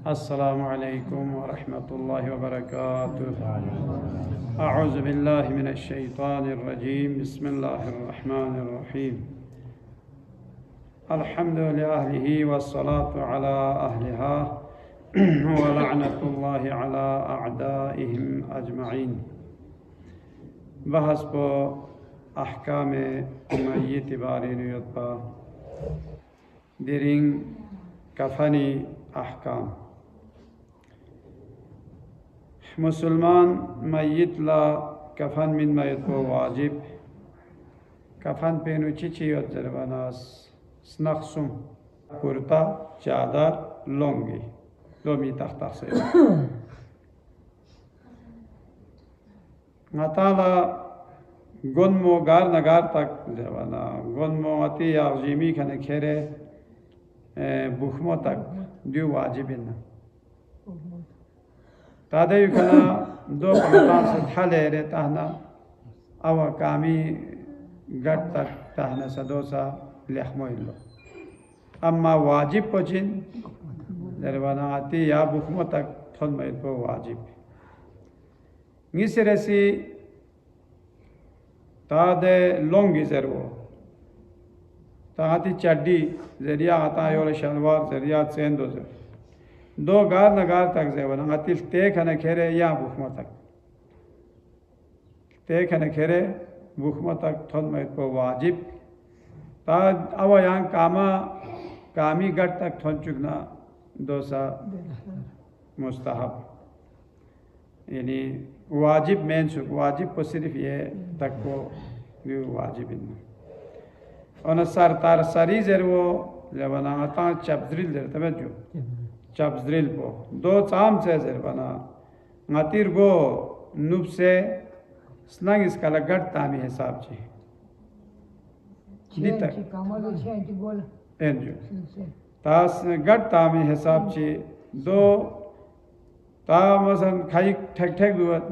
अस्सलामु अलैकुम व रहमतुल्लाहि व बरकातुहू। अऊज़ु बिल्लाहि मिनश शैतानिर रजीम। बिस्मिल्लाहिर रहमानिर रहीम। अल्हम्दु लिल्लाहि वस्सलातु अला अहलिहा व लअनतुल्लाहि अला अअदाइहिम अजमईन। बहस पो अहकाम मय्यत बारिनियत पा दिरिंग कफनी अहकाम। मुसलमान मय्यत ला कफन मिन मय्यत को वाजिब कफन पेनु चिची और जरबानास स्नक्सुम कुर्ता चादर लोंगी लोमी तख्ता से नताला गुनमो गार नगार तक जरबाना गुनमो अति आजीमी खने खेरे बुखमो तक दियो वाजिबिन तादे युकना दो पलटान से थाले रहता है ना अब कामी गट तक ताहना सदोसा लेखमो इल्लो अम्मा वाजिब पचिन दरबाना आती या बुखमो तक थोन में तो वाजिब निसरेसी तादे लोंगी जरूर ताती चड्डी जरिया आता है और शलवार जरिया सेंदो जर दो गार नगार तक जेवन आतिल तेख न खेरे या बुखमा तक तेख न खेरे बुखमा तक थोन में को वाजिब ता अब यहाँ कामी गट तक थोन चुकना दोसा मुस्तहब यानी वाजिब मेन सुख वाजिब को सिर्फ ये तक को वाजिब इन्ना और सर तार सरी जर वो जब बना आता चपद्रिल जर तब जो चपद्रिल को दो चाम से जर बना ngatir go nub से स्नग इसका लगट तामी हिसाब ची दिता एंजो तास गट तामी हिसाब ची दो ता मसन खाई ठक ठक दुआत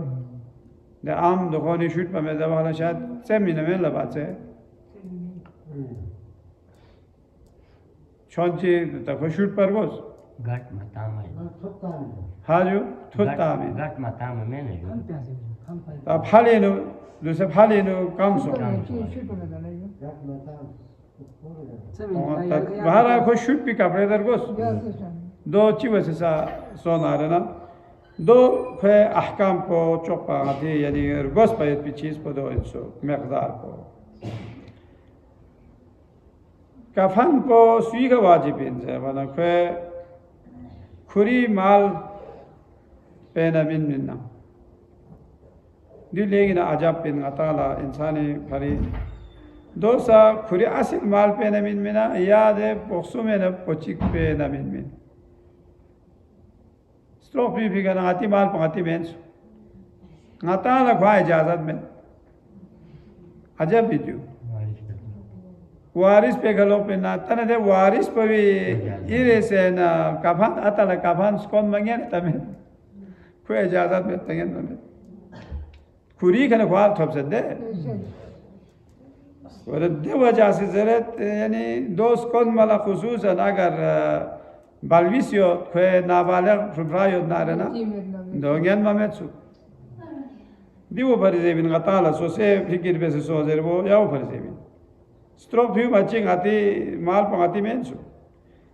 द आम दुकानी शूट पर मैं जब वाला शायद से महीने में लबात से चौंची तक शूट पर गोस घाट मताम है हाँ जो थुत्ता में घाट मताम में नहीं अब फाले नो दूसरे फाले नो काम सो बाहर आखो शूट भी कपड़े दर गोस दो चीज़ से सा सोना रहना दो खे अहकाम को चौपा आती यानी गोस पर ये चीज़ पर दो इंसो मकदार को कफन को सुई का वाजिब है वरना खे खुरी माल पेना मिन मिन्ना दिल लेकिन अजब पिन अताला इंसानी फरी दोसा खुरी असिल माल पेना मिन मिना याद है पोक्सो में न पोचिक पेना मिन मिन स्ट्रोक भी करना आती माल पाती बेंच अताला ख्वाह इजाज़त में अजब भी जो वारिस पे गलो पे ना तने दे वारिस पे भी इरे से ना कफन आता ला कफन स्कॉन मंगे ना तमें कोई इजाज़त में तंगे ना में खुरी खने ख्वाल थोप से दे और दे वजह से ज़रूरत यानी दोस्त कौन माला खुसूस है अगर बालविसियो कोई नाबालग फुटरायो ना रहना दोंगेन में चु दिवो फरिज़ेबिन गताला सोचे फिक्र पे से सोचे वो याओ फरिज़ेबिन स्ट्रोक भी बच्चे आती माल पंगाती में सु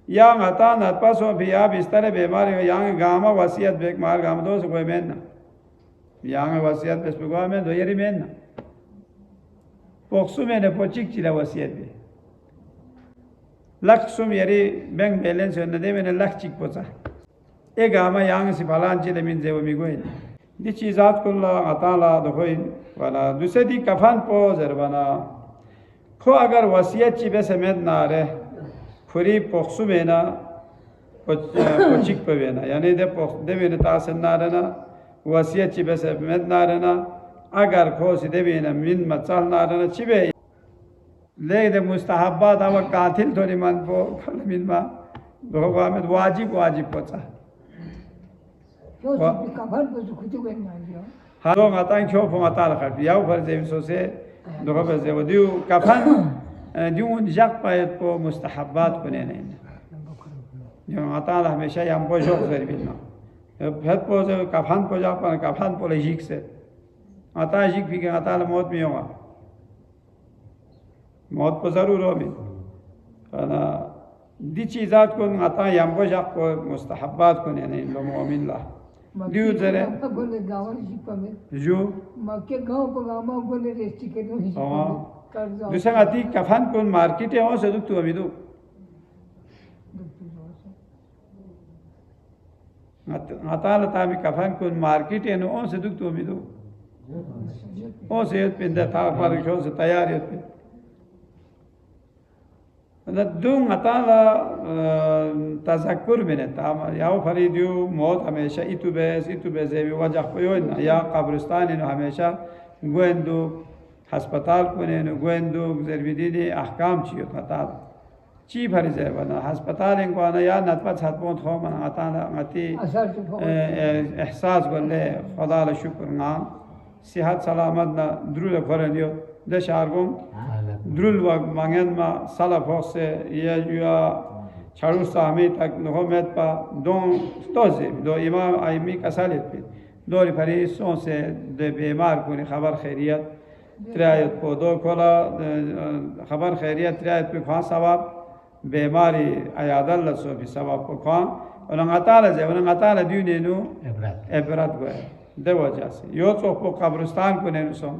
या आता नतपासो भी आप इस तरह बीमार यहाँ गामा वसीयत बेक मार गाम दो से कोई में ना यहाँ वसीयत बेस पुगा में दो यरी में ना पोक्सु में ने पोचिक चिला वसीयत भी लक्ष्म यरी बैंक बैलेंस है नदे में ने लक्ष्य पोचा एक गामा यहाँ से फलान चिले मिन जेव मिगोई दी चीज़ात को ला आता ला दो कोई वाला दूसरे दी कफन पो जरबाना खो अगर वसीयत चीज़ समेत ना रहे खुरी पोक्सु में ना पोचिक पे ना यानी दे पोक्स दे में तासन ना रहना वसीयत चीज़ समेत ना रहना अगर खो सीधे में ना मिन मचाल ना रहना चिबे ले दे मुस्तहब्बात अब कातिल थोड़ी मन पो खल मिन मा दोगा में वाजिब पोचा हाँ लोग आता हैं क्यों फंगाता रखा याव भर जेब सोचे दोगा बजे वो दियो कफन दियो जाक पायत को मुस्तहब्बात को नहीं जो अताला हमेशा यम पोजोक जरबिना फेत पोज कफान पोजा पर कफान पोले जिक से अता जिक भी के अताला मौत में होगा मौत को जरूर हो भी अना दी चीज़ात को अता यम पोजा को मुस्तहब्बात को नहीं लो मोमिन ला दियो जरे बोले गाँव जिपा में जो मक्के गाँव पर गाँव बोले रेस्टी के लो दूसरा आती कफान को मार्केट है और से दुख तो अभी दो अताला ताबी कफान को मार्केट है नो से दुख तो अभी दो ओ से पिंडा था पर शो से तैयार है न दूं अताला तज़क्कुर में ताम याओ फरीदियो मौत हमेशा इतुबेस भी वजह कोई ना या कब्रिस्तान ने हमेशा गोएंदो अस्पताल को ने गोएंदो जरबिदी अहकाम चियो अताला ची भरी जाए बना अस्पताल इनको आना या नतपत छतपों थो मन अताला अति एहसास बल्ले खुदा ला शुक्र ना सेहत सलामत ना द्रुल खरनियो दशारगों द्रुल वग मांगन मा सलाफ से या चारू सामी तक नहोमत पा दों तोजे दो इमाम आइमी कसालित पे दो रिफरी सो से दे बीमार को खबर खैरियत त्रियायत को दो कोला खबर खैरियत त्रियायत पे खां सवाब बीमारी आयादल लसो भी सवाब को खां और नगाताला जे नगाताला द्यूने नु इबरत गए दे वजह से यो तो को कब्रिस्तान को ने सो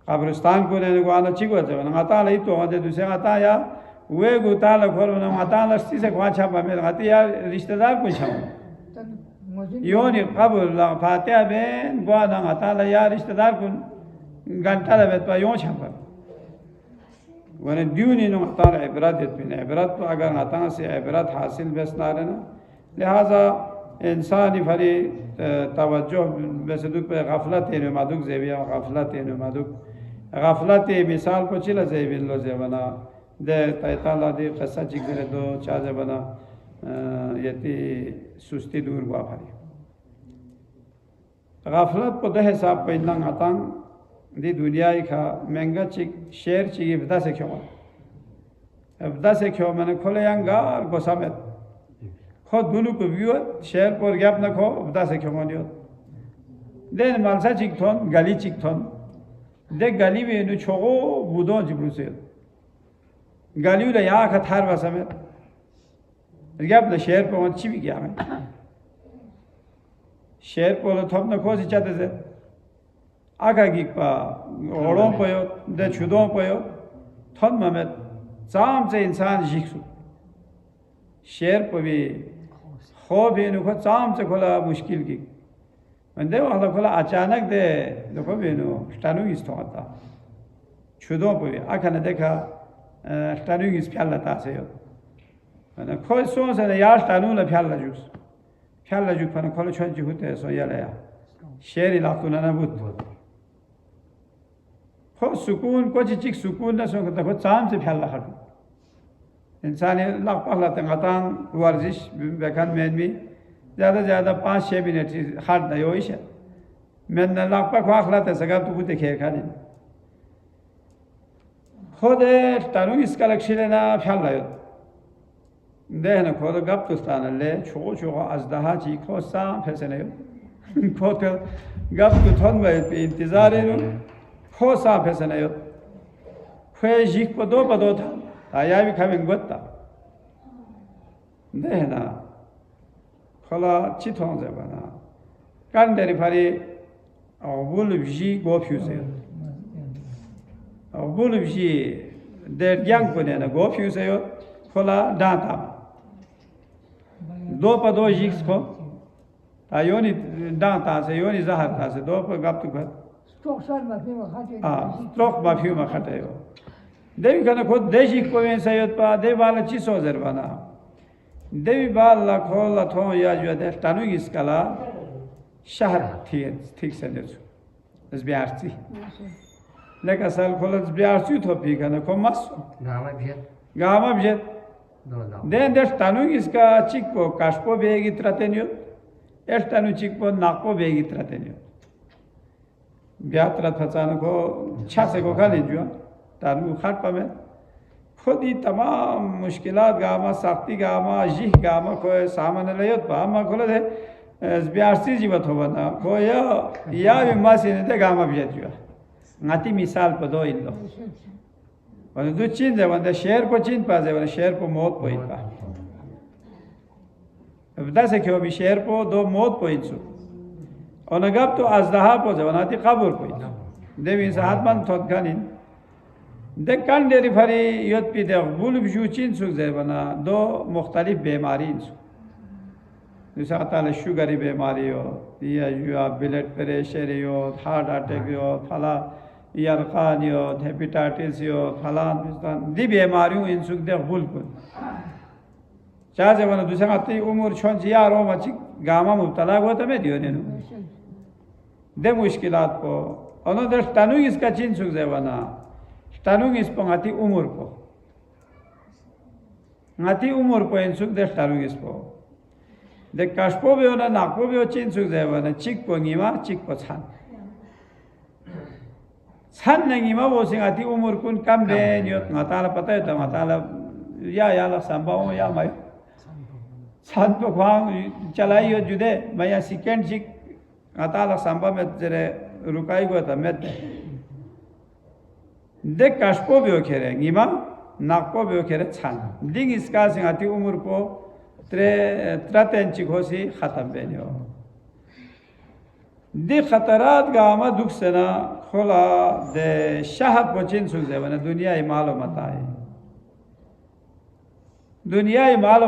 कब्रिस्तान को ने को आना चिको जे नगाताला ही तो दे दूसरे आता या वे गुताला खोल नगाताला सी से खां छापा में आती या रिश्तेदार को छापा यो ने कब्र ला फातिहा बेन गवा नगाताला या रिश्तेदार को घंटा लगे तो यो छापा वने द्यूनी नो ताला इबरत बिन इबरत तो अगर अता से इबरत हासिल बस ना रहना लिहाजा इंसानी फरी तवज्जो बेसदुक पे गफलत है मादुक जेबिया गफलत है मादुक गफलत मिसाल को चिला जेबिन लो जेबना दे तैताला दे कसा जिगरे दो चाजे बना यति सुस्ती दूर गवा फरी गफलत को दे हिसाब पे नंग अतांग दी दुनिया का महंगा चिक शेर चिक इब्दा से क्यों मैंने खोले यांगार को समेत खो दुलू को व्यू शेर पर गैप न खो इब्दा से क्यों मानियो देन मालसा चिक थोन गली चिक थोन दे गली में नु छोगो बुदो जिब्रू से गली उला या का थार वा समेत गैप न शेर पर वन चिबी गया मैं शेर पर थोप न खो सी चाहते से आगा गिपा ओड़ों पयो दे छुदों पयो थन ममेत चाम से इंसान जिक्सु शेर पवी खो भी नुखो चाम से खोला मुश्किल की मंदे वाला खोला अचानक दे देखो भी नु स्टानु इस थोता छुदों पवी आखा ने देखा स्टानु इस प्याला तासे हो मैंने खोल सो से यार स्टानु ला प्याला जूस पर खोलो छोंची होते सो याले या शेर इलाक़ों ना बुत खो सुकून को चिक सुकून न सो खो चाम से फैला खड़ इंसान लाख पहला तंगातांग वर्जिश बेखान में भी ज़्यादा 5-6 मिनट खड़ ना यो इशे मैं न लाख पा खाखला ते सगा तो बुते खेर खाने खुद तानु इसका लक्ष्य लेना फैला यो देह न खुद गप तो स्थान ले छो अज़दहा ची खो साम फैसे नहीं खो तो गप तो थोन में इंतज़ार है खो साफ है सनयो खे जिक पदो था आया भी खामिंग बत्ता देना खला चिथों से बना कान डेरी फारी बुल जी गोफ्यूज़ बुल जी देर यंग को ने गोफ्यूज़ है खला डांटा दो पदो जिक्स को आयोनी डांटा से योनी जहर था से दो पर गप तो कर स्ट्रोक माफी में खटे हो देवी का खुद देशी को ऐसा योत्पा देव वाला चीज़ हो जरबाना देवी बाल ला खोल ला थों या जो दे तानु इसकाला शहर ठीक से निर्चु इस बिहारची लेकिन साल खोल इस बिहारची तो भी का न को मस गाँव में भी देन देश तानु इसका चिक को काशपो बेगी त्रतेनियो एश तानु चिक को नाको बेगी त्रतेनियो ब्यात रथ फचान को छा से को खाली जो तानु खाट पा में खुद ही तमाम मुश्किलात गामा सख्ती गामा जिह गामा कोई सामान लियो पामा खोले दे बियासी जीवत हो बना कोया या विमासी ने दे गामा भी जुआ ngati misal पदो इल्लो वन दो चीन जे वन शेर को चीन पाजे वन शेर को मौत पोइन पा बता से क्यों भी शेर को दो मौत पोइन सु और नगब तो अजदहा पो जे वन आती कबूर पोइन देवी से आत्मन थोत गानिन दे कान डेरी फरी योत पी दे बुल बिजू चीन सु जे वना दो मुख्तलिफ बीमारी सु जैसे आता शुगरी बीमारी हो या ब्लड प्रेशर हो हार्ट अटैक हो फला यरकान हो हेपेटाइटिस हो फलान पिस्तान दी बीमारियों इन सुख दे बुल को चाहे जब ना दूसरा आती उम्र छोड़ जिया रो मची गामा मुब्तला हुआ तमें दियो ने दे मुश्किलात को उन्होंने दर तनु इसका चीन सुख जेवना तनु इस पर आती उम्र को इन सुख दे तनु इस पर de kashpo be ona nakpo be chin su je wana chik po ngima chik po chan na ngima bo sing ati umur kun kam be nyot ngata la pata ta ngata la ya la samba o ya mai chan po khwang chalai yo jude maya second chik ngata la samba me jere rukai go ta met de kashpo be khere ngima nakpo be khere chan ding iska sing ati umur po त्रतेंची Ghosi खत्म बेनियो दी खतरात gamma दुख सेना खोला दे शहद पचिन सुजे वने दुनियाई मालो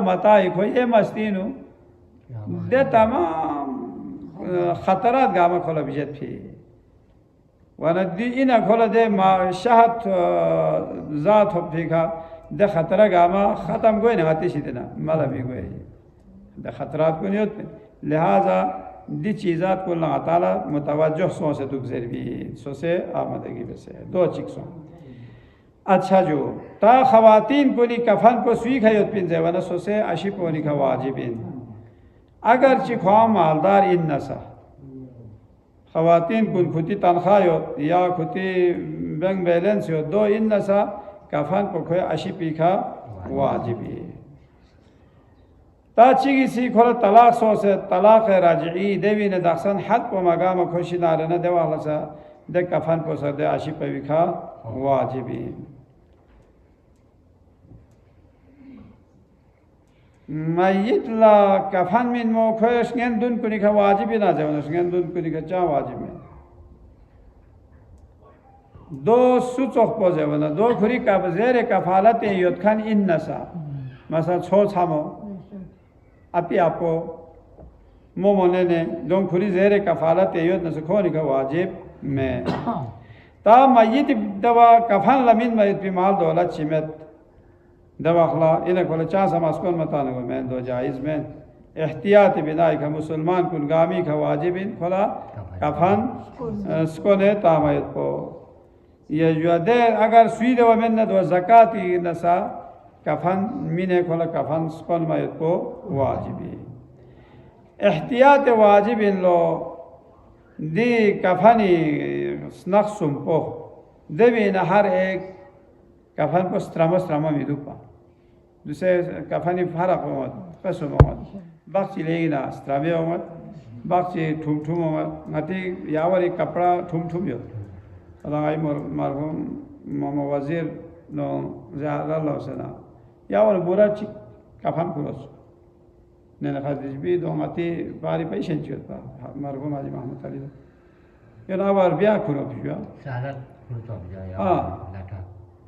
मताई कोई ये मस्तीनु दे तमाम खतरात गामा खोला बिजत फी वने दी इना खोला दे मा शहद जात हो फीका दे खतरा गामा ख़त्म कोई नहीं आती सीधे माला भी कोई दे खतरात को नहीं होते लिहाजा दी चीज़ात को अल्लाह ताला मुतवज्जो सो से दुख ज़रूरी सो से आमदगी वैसे दो चिक्सों अच्छा जो ता ख़वातीन को नहीं कफन को सुई खाई पिन जेवना सो से अशी पोनी का वाजिबिन अगर चिखवा मालदार इन नसा ख़वातीन कुन खुदी तनख्वाह या खुदी बैंक बैलेंस हो दो इन नसा कफन को खोए अशी पीखा वाजिबी ताची किसी खोला तलाक सो से तलाक राजी देवी ने दक्षण हद को मगाम खुशी नारे न देवा लसा दे कफन को सर दे अशी पीखा वाजिबी मय्यत ला कफन मिन मो खोए स्नेन दुन को निखा वाजिबी ना जाओ स्नेन दुन को निखा चा वाजिब में दो सुचोख पोजे वना दो खुरी का जेरे कफालत योत खान इन नसा मसा छो छामो अपि आपो मोमोने ने दो खुरी जेरे कफालत योत नसा खोनी का वाजिब में ता मय्यत दवा कफन लमिन मय्यत भी माल दौलत चिमत दवा खला इन्हें खोले चा समास्कोन मताने को मैं दो जायज़ में एहतियात बिनाई का मुसलमान कुलगामी का वाजिब इन खोला कफन स्कोने तामयत को ये जो दे अगर सुई दे वमें न दो ज़काती नसा कफन मिने खोला कफन स्कॉल मायत को वाजिबी एहतियात वाजिब इन लो दी कफनी नक्सुम को देवी न हर एक कफन को स्ट्रामा मिदुपा दूसरे कफनी फरक हो मत कसम हो मत बाकी लेगी ना स्ट्रामे हो मत बाकी ठुम हो मत नती यावरी कपड़ा ठुम यो अलांगाई मरहुम मामा वज़ीर नो ज़्यादा लौसना या और बुरा ची कफन कुरोस ने नखादिश भी दो आती बारी पैशन चियोत पा मरहुम आजी मोहम्मद अली ये ना बार ब्याह कुरो पिया सारा कुरो पिया हाँ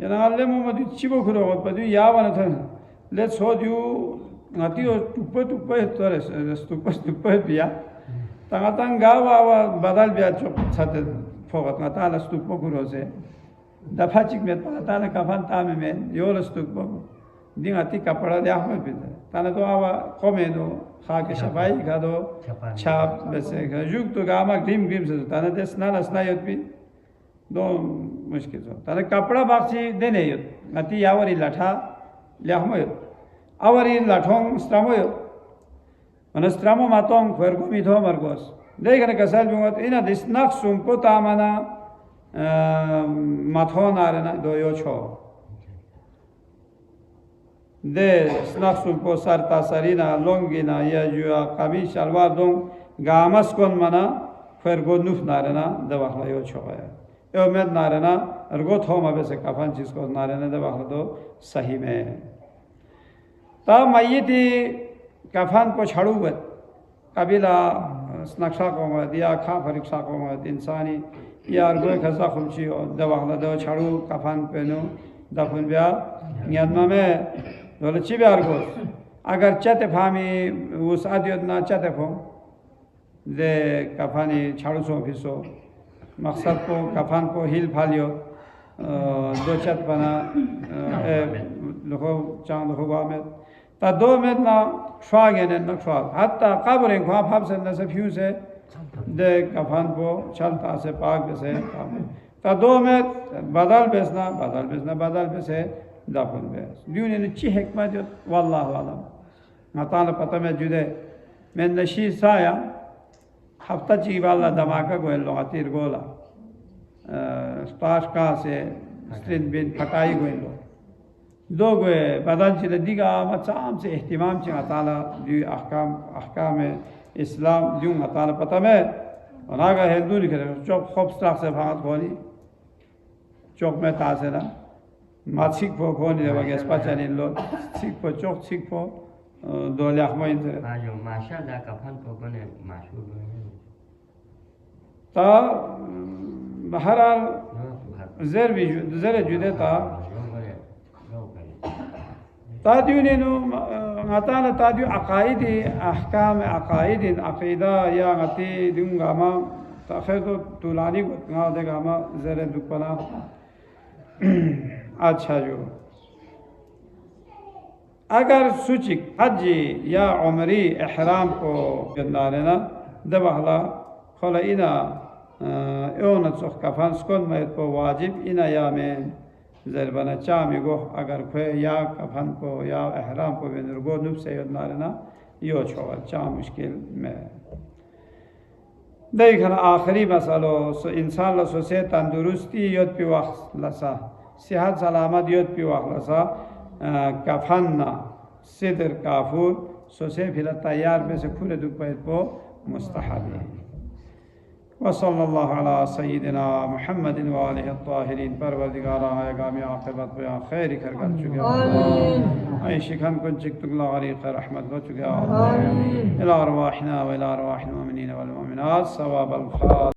ये ना अल्ले मोहम्मद चिबो कुरो मत पदु या वाला था ले सो दियो आती और टुप्पे तोरे टुप्पे पिया तंग गावा बदल ब्याह चुप छते फोकत ngata la stuk po kurose da phachik met pata na kafan tame men yo la stuk po ding ati kapara de ahmed bin tana to awa komeno kha ke shafai kha do chap bese kha juk to gama grim se tana de sna yot bi do mushkil so tana kapara bakchi dene yot ati yawari latha lahmo yot awari lathong stramo yot manastramo matong khwergo mitho margos देखने का साल भी मत इन्हें दिसनाक सुंपो तामना माथों नारे ना दो यो छो de snaksun po sarta sarina longina ya jua kamis shalwar dong gamas kon mana fergo nuf narena de wakhla yo chogaya e med narena ergo thoma be se kafan chis ko narena de wakhla do sahi mein ta mayyiti kafan ko chhadu bet kabila snaksha ko diya kha phariksa ko insani यार गोय खसा खुमची दवा हला दवा छाड़ू कफान पेनो दफन बिया न्यादमा में दौलची बियार को अगर चते फामी उस आदियत ना चते फो दे कफानी छाड़ू सो फिसो मकसद को कफान को हिल फालियो दो चत बना लोगों चांद लोगों में ता दो में ना श्वागे ने ना श्वाग हत्ता काबरे को आप से न से फ्यूज है दे कफन को चलता से पाक से ता दो में बदल बेसना बदल बेसे दफन बेस दुनिया ने ची हिकमत जो वल्लाह आलम मताना पता में जुदे मैं नशी साया हफ्ता ची वाला धमाका को लोगतीर गोला स्टाश का से स्ट्रिन बिन फटाई को लो दो गए बदल ची दिगा मचाम से एहतिमाम ची मताना दी अहकाम इस्लाम यूं मताना पता में अनागा हिंदू लिखे चौक खूब स्टाक से भागत खोली चौक में तासे ना माछिक पो खोनी रे वगैरह पचानी लो छिक पो चौक छिक पो दो लाख में इंटर जो माशाल्लाह कफन को बने माशूर ता बहरहाल ज़र जुदे ता तादियों no ngataala tadio aqaidi ahkam aqaidin aqida ya ngati dungama tafedo tulani nga de gama zere dukpana अच्छा जो अगर सूचिक हज या उमरी एहराम को गंदारेना दबहला खला इना एवं चोख कफन स्कोन में तो वाजिब इना या में ज़रबना चामी गो अगर कोई या कफन को या एहराम को बेनरगो नुब से नारना यो छोड़ चा मुश्किल में देखना आखिरी मसलो इंसान लसो से तंदुरुस्ती योद पी वक्त लसा सेहत सलामत योद पी वक्त लसा कफन ना सिदर काफूर सो से फिर तैयार में से खुले दुख पर को मुस्तहबी वसल्लल्लाहु अला सय्यिदिना मुहम्मदिन व आलिहि अत्ताहिरीन परवरदिगार आगामी आक़िबत पे खैर कर चुके आमीन ऐ शिखन कुन चिकतुल्लाह अली खैर रहमत हो चुके आमीन इला अरवाहिना व इला अरवाहिल मुमिनीन वल मुमिनात सवाब अल